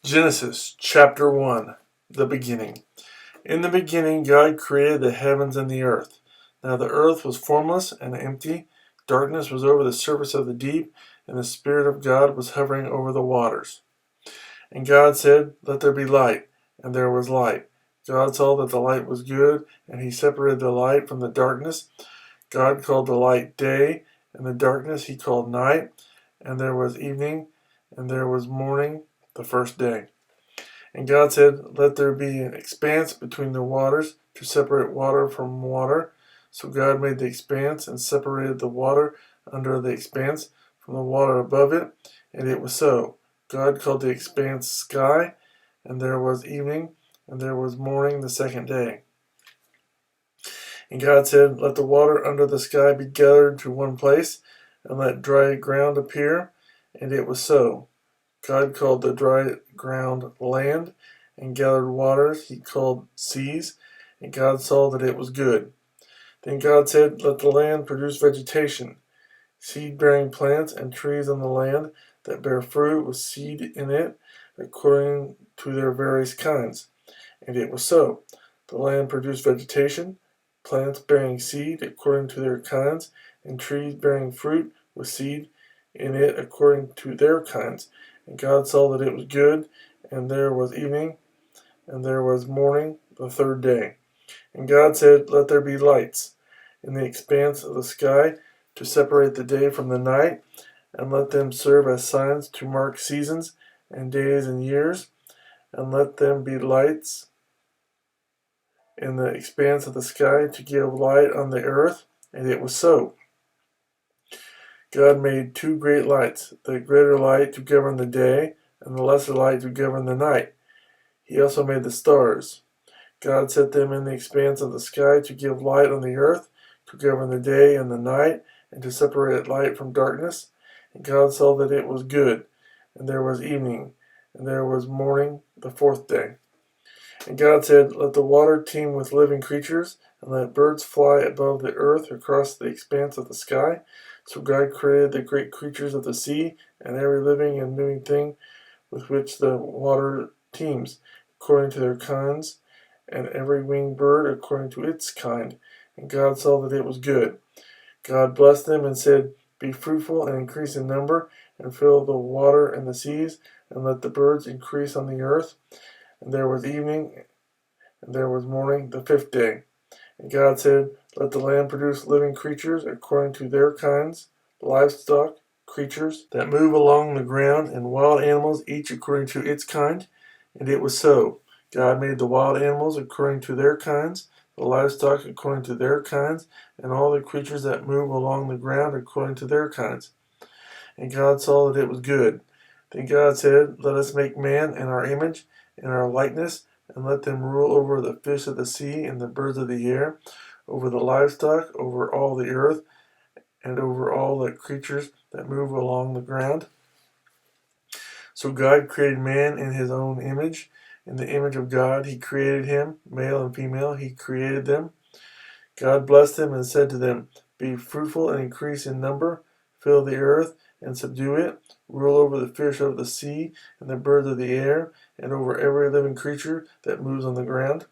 Genesis chapter 1, the beginning. In the beginning, God created the heavens and the earth. Now the earth was formless and empty. Darkness was over the surface of the deep, and the Spirit of God was hovering over the waters. And God said, "Let there be light," and there was light. God saw that the light was good, and he separated the light from the darkness. God called the light day, and the darkness he called night. And there was evening, and there was morning, the first day. And God said, "Let there be an expanse between the waters to separate water from water." So God made the expanse and separated the water under the expanse from the water above it, and it was so. God called the expanse sky, and there was evening, and there was morning the second day. And God said, "Let the water under the sky be gathered to one place, and let dry ground appear." And it was so. God called the dry ground land, and gathered waters he called seas, and God saw that it was good. Then God said, "Let the land produce vegetation, seed-bearing plants and trees on the land that bear fruit with seed in it, according to their various kinds." And it was so. The land produced vegetation, plants bearing seed according to their kinds, and trees bearing fruit with seed in it according to their kinds. And God saw that it was good, and there was evening, and there was morning, the third day. And God said, "Let there be lights in the expanse of the sky to separate the day from the night, and let them serve as signs to mark seasons and days and years, and let them be lights in the expanse of the sky to give light on the earth." And it was so. God made two great lights, the greater light to govern the day, and the lesser light to govern the night. He also made the stars. God set them in the expanse of the sky to give light on the earth, to govern the day and the night, and to separate light from darkness. And God saw that it was good. And there was evening, and there was morning, the fourth day. And God said, "Let the water teem with living creatures, and let birds fly above the earth across the expanse of the sky." So God created the great creatures of the sea, and every living and moving thing with which the water teems, according to their kinds, and every winged bird according to its kind. And God saw that it was good. God blessed them and said, "Be fruitful and increase in number, and fill the water and the seas, and let the birds increase on the earth." And there was evening, and there was morning, the fifth day. And God said, "Let the land produce living creatures according to their kinds, livestock, creatures that move along the ground, and wild animals, each according to its kind." And it was so. God made the wild animals according to their kinds, the livestock according to their kinds, and all the creatures that move along the ground according to their kinds. And God saw that it was good. Then God said, "Let us make man in our image, in our likeness, and let them rule over the fish of the sea and the birds of the air, over the livestock, over all the earth, and over all the creatures that move along the ground." So God created man in his own image. In the image of God he created him, male and female he created them. God blessed them and said to them, "Be fruitful and increase in number, fill the earth and subdue it, rule over the fish of the sea and the birds of the air, and over every living creature that moves on the ground."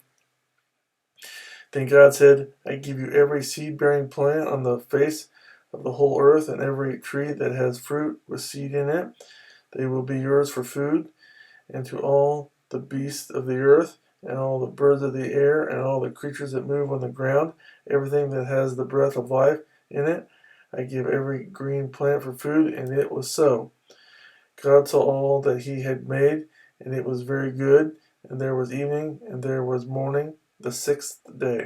Then God said, "I give you every seed-bearing plant on the face of the whole earth, and every tree that has fruit with seed in it. They will be yours for food, and to all the beasts of the earth, and all the birds of the air, and all the creatures that move on the ground, everything that has the breath of life in it. I give every green plant for food." And it was so. God saw all that he had made, and it was very good. And there was evening, and there was morning, the sixth day.